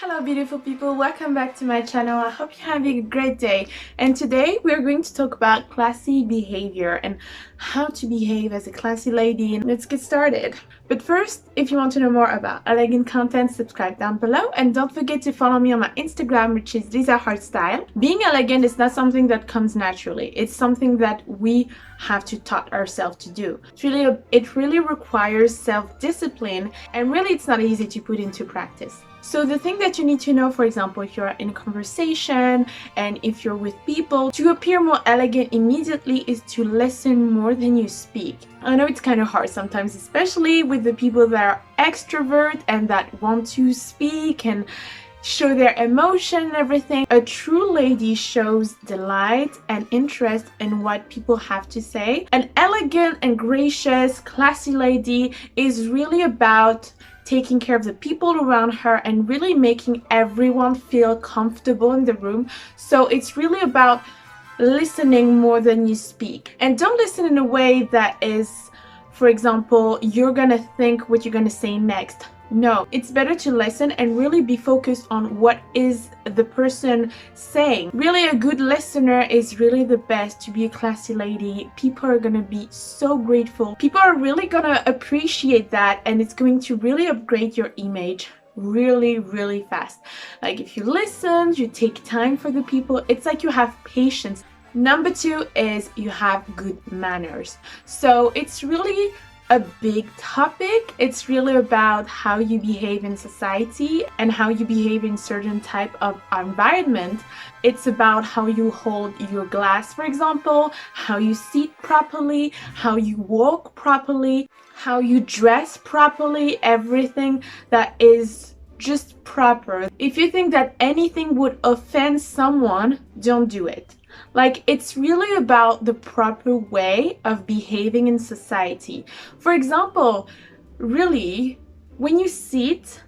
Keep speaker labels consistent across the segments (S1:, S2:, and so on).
S1: Hello beautiful people, welcome back to my channel. I hope you're having a great day, and today we're going to talk about classy behavior and how to behave as a classy lady. And let's get started. But first, if you want to know more about elegant content, subscribe down below, and don't forget to follow me on my Instagram, which is Lisa Heartstyle. Being elegant is not something that comes naturally. It's something that we have to taught ourselves to do. It really requires self-discipline, and really it's not easy to put into practice. So the thing that you need to know, for example, if you're in a conversation and if you're with people, to appear more elegant immediately is to listen more than you speak. I know it's kind of hard sometimes, especially with the people that are extrovert and that want to speak and show their emotion and everything. A true lady shows delight and interest in what people have to say. An elegant and gracious, classy lady is really about taking care of the people around her and really making everyone feel comfortable in the room. So it's really about listening more than you speak. And don't listen in a way that is, for example, you're gonna think what you're gonna say next. No, it's better to listen and really be focused on what is the person saying. Really, a good listener is really the best to be a classy lady. People are gonna be so grateful. People are really gonna appreciate that, and it's going to really upgrade your image really fast. Like if you listen, you take time for the people, it's like you have patience. Number two is you have good manners. So it's really a big topic. It's really about how you behave in society and how you behave in certain type of environment. It's about how you hold your glass, for example, how you sit properly, how you walk properly, how you dress properly, everything that is just proper. If you think that anything would offend someone, don't do it. Like, it's really about the proper way of behaving in society. For example, really, when you sit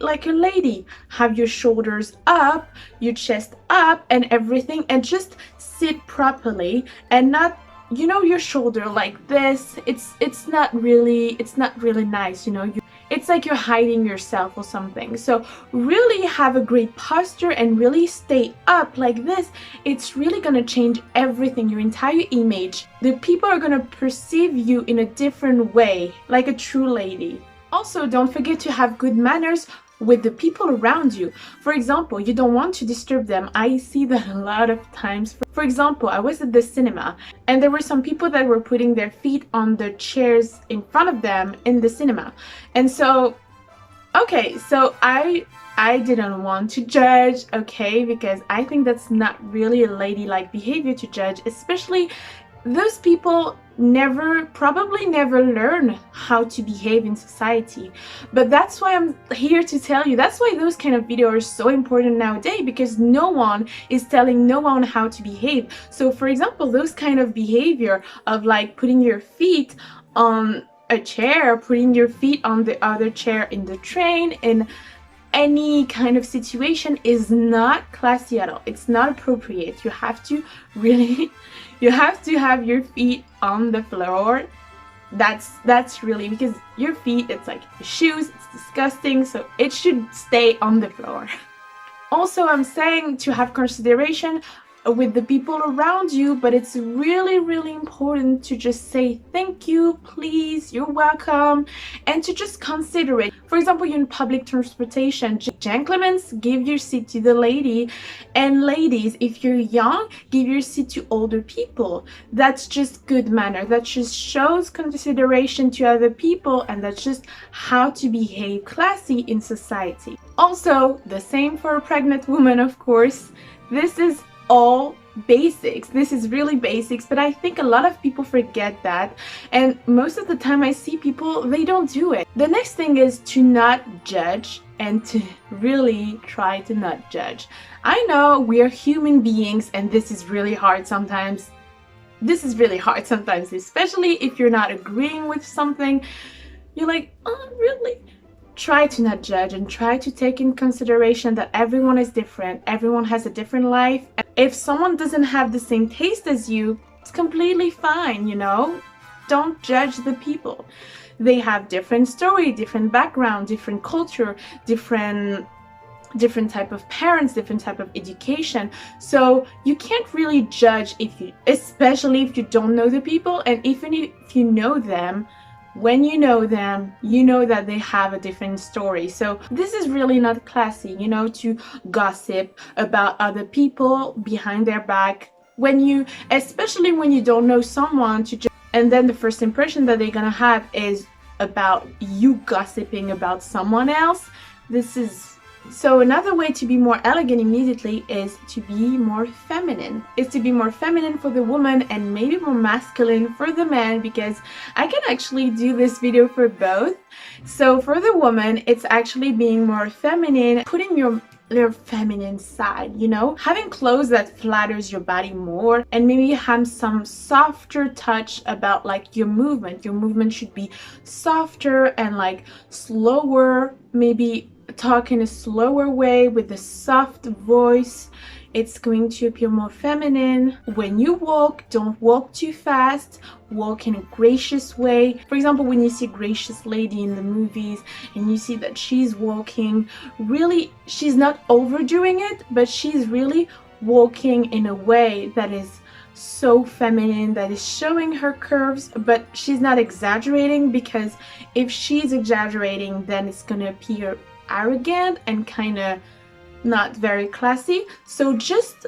S1: like a lady. Have your shoulders up, your chest up and everything, and just sit properly and not, you know, your shoulder like this. It's not really nice, you know. It's like you're hiding yourself or something. So really have a great posture and really stay up like this. It's really gonna change everything, your entire image. The people are gonna perceive you in a different way, like a true lady. Also, don't forget to have good manners with the people around you. For example, you don't want to disturb them. I see that a lot of times. For example, I was at the cinema and there were some people that were putting their feet on the chairs in front of them in the cinema. And so, okay, so I didn't want to judge, okay, because I think that's not really a ladylike behavior to judge, especially those people probably never learn how to behave in society. But that's why I'm here to tell you, that's why those kind of videos are so important nowadays, because no one is telling no one how to behave. So for example, those kind of behavior of like putting your feet on a chair, putting your feet on the other chair in the train, in any kind of situation is not classy at all. It's not appropriate. You have to really you have to have your feet on the floor. That's really, because your feet, it's like your shoes, it's disgusting, so it should stay on the floor. Also, I'm saying to have consideration with the people around you, but it's really important to just say thank you, please, you're welcome, and to just consider it. For example, you're in public transportation, gentlemen, give your seat to the lady, and ladies, if you're young, give your seat to older people. That's just good manner. That just shows consideration to other people, and that's just how to behave classy in society. Also, the same for a pregnant woman, of course. This is all basics. This is really basics, but I think a lot of people forget that, and most of the time I see people, they don't do it. The next thing is to not judge and to really try to not judge. I know we are human beings and this is really hard sometimes. Especially if you're not agreeing with something. You're like, oh really? Try to not judge and try to take in consideration that everyone is different. Everyone has a different life. If someone doesn't have the same taste as you, it's completely fine, you know? Don't judge the people. They have different story, different background, different culture, different different type of parents, different type of education. So you can't really judge if you, especially if you don't know the people, and even if you know them, when you know them, you know that they have a different story. So this is really not classy, you know, to gossip about other people behind their back, when you, especially when you don't know someone, to just, and then the first impression that they're gonna have is about you gossiping about someone else. This is, so another way to be more elegant immediately is to be more feminine. Is to be more feminine for the woman and maybe more masculine for the man, because I can actually do this video for both. So for the woman, it's actually being more feminine, putting your feminine side, you know, having clothes that flatters your body more, and maybe have some softer touch about like your movement. Your movement should be softer and like slower, maybe talk in a slower way with a soft voice. It's going to appear more feminine. When you walk, don't walk too fast. Walk in a gracious way. For example, when you see a gracious lady in the movies and you see that she's walking really, she's not overdoing it, but she's really walking in a way that is so feminine, that is showing her curves, but she's not exaggerating, because if she's exaggerating, then it's gonna appear arrogant and kind of not very classy. So just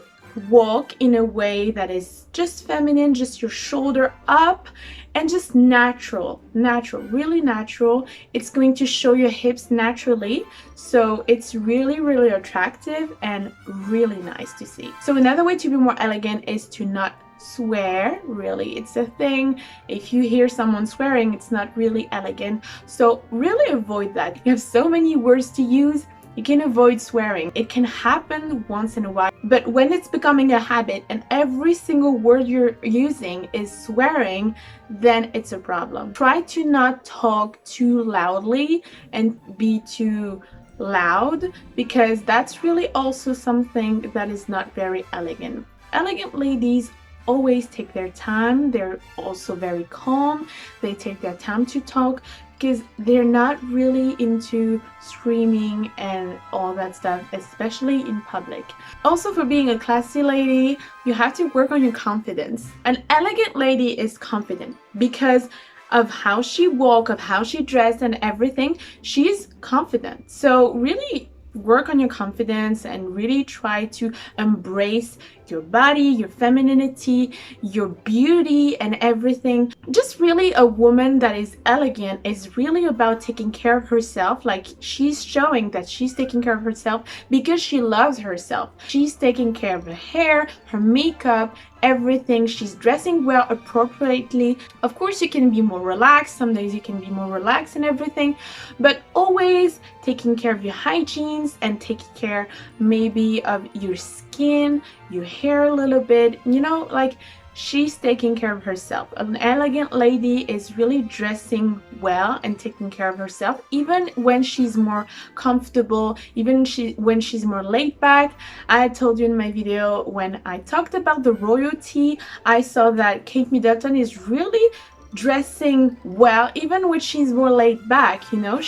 S1: walk in a way that is just feminine, just your shoulder up, and just natural, really natural. It's going to show your hips naturally, so it's really attractive and really nice to see. So another way to be more elegant is to not swear. Really, it's a thing. If you hear someone swearing, it's not really elegant, so really avoid that. You have so many words to use, you can avoid swearing. It can happen once in a while, but when it's becoming a habit and every single word you're using is swearing, then it's a problem. Try to not talk too loudly and be too loud, because that's really also something that is not very elegant. Elegant ladies always take their time. They're also very calm. They take their time to talk, because they're not really into screaming and all that stuff, especially in public. Also, for being a classy lady, you have to work on your confidence. An elegant lady is confident because of how she walks, of how she dressed and everything. She's confident. So really work on your confidence and really try to embrace your body, your femininity, your beauty and everything. Just really, a woman that is elegant is really about taking care of herself. Like, she's showing that she's taking care of herself because she loves herself. She's taking care of her hair, her makeup, everything. She's dressing well, appropriately. Of course, you can be more relaxed. Some days you can be more relaxed and everything, but always taking care of your hygiene and taking care maybe of your skin, your hair a little bit, you know, like she's taking care of herself. An elegant lady is really dressing well and taking care of herself, even when she's more comfortable, even when she's more laid back. I told you in my video when I talked about the royalty, I saw that Kate Middleton is really dressing well even when she's more laid back. You know,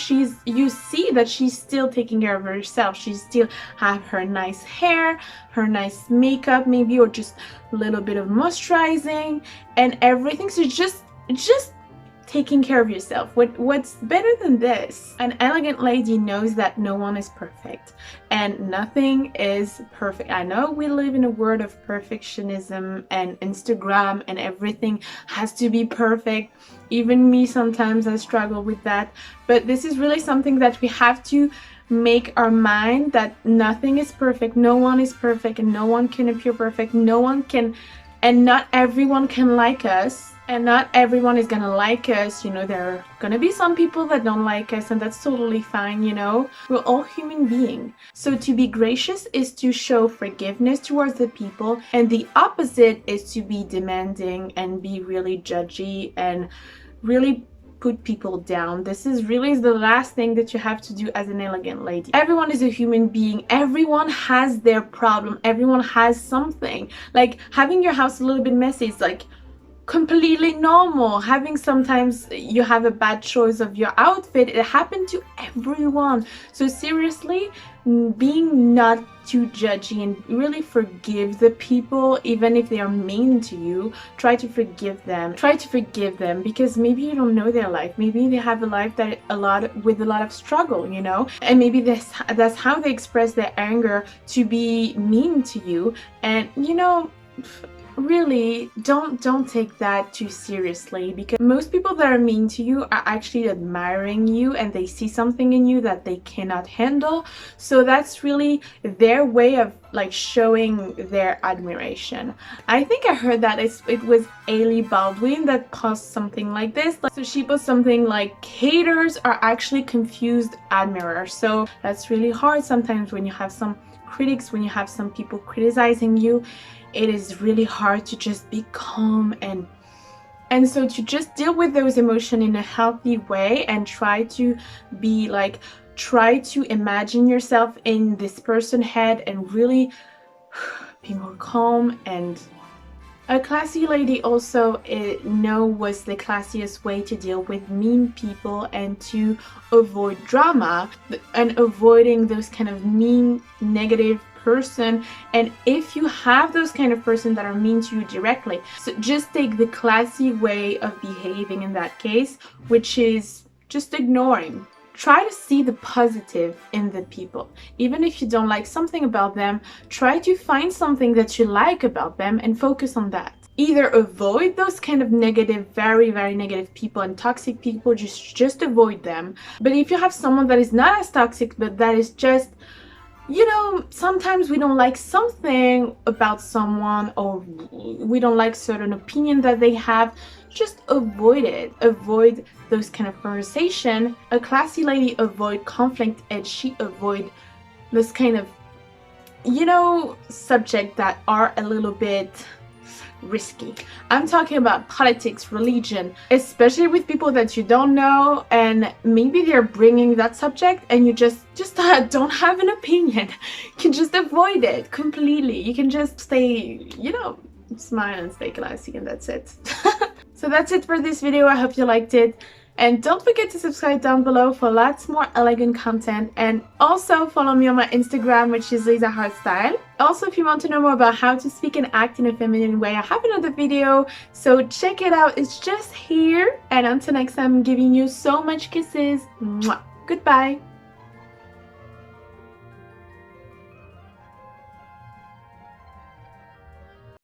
S1: you see that she's still taking care of herself. She still have her nice hair, her nice makeup maybe, or just a little bit of moisturizing and everything. So just taking care of yourself. What's better than this? An elegant lady knows that no one is perfect and nothing is perfect. I know we live in a world of perfectionism and Instagram and everything has to be perfect. Even me, sometimes I struggle with that, but this is really something that we have to make our mind, that nothing is perfect, no one is perfect, and no one can appear perfect, no one can, and not everyone can like us. And not everyone is gonna like us, you know, there are gonna be some people that don't like us, and that's totally fine, you know. We're all human beings. So to be gracious is to show forgiveness towards the people, and the opposite is to be demanding and be really judgy and really put people down. This is really the last thing that you have to do as an elegant lady. Everyone is a human being. Everyone has their problem. Everyone has something. Like having your house a little bit messy, it's like, completely normal. Having sometimes you have a bad choice of your outfit, it happened to everyone. So seriously, being not too judgy and really forgive the people, even if they are mean to you. Try to forgive them, because maybe you don't know their life. Maybe they have a life that with a lot of struggle, you know, and maybe that's how they express their anger, to be mean to you. And you know, really don't take that too seriously, because most people that are mean to you are actually admiring you, and they see something in you that they cannot handle. So that's really their way of like showing their admiration. I think I heard that it was Ailey Baldwin that posted something like this. So she posted something like, haters are actually confused admirers. So that's really hard sometimes when you have some critics, when you have some people criticizing you. It is really hard to just be calm, and so to just deal with those emotions in a healthy way, and try to imagine yourself in this person's head, and really be more calm. And a classy lady also was the classiest way to deal with mean people and to avoid drama, and avoiding those kind of mean, negative person. And if you have those kind of person that are mean to you directly, so just take the classy way of behaving in that case, which is just ignoring. Try to see the positive in the people. Even if you don't like something about them, try to find something that you like about them and focus on that. Either avoid those kind of negative, very, very negative people and toxic people, just avoid them. But if you have someone that is not as toxic, but that is just, you know, sometimes we don't like something about someone, or we don't like certain opinion that they have, just avoid it. Avoid those kind of conversation. A classy lady avoid conflict, and she avoid this kind of, you know, subject that are a little bit risky. I'm talking about politics, religion, especially with people that you don't know, and maybe they're bringing that subject and you just don't have an opinion. You can just avoid it completely. You can just stay, you know, smile and stay classy, and that's it. So that's it for this video. I hope you liked it. And don't forget to subscribe down below for lots more elegant content. And also follow me on my Instagram, which is Lisa Hardstyle. Also, if you want to know more about how to speak and act in a feminine way, I have another video. So check it out. It's just here. And until next time, I'm giving you so much kisses. Mwah. Goodbye.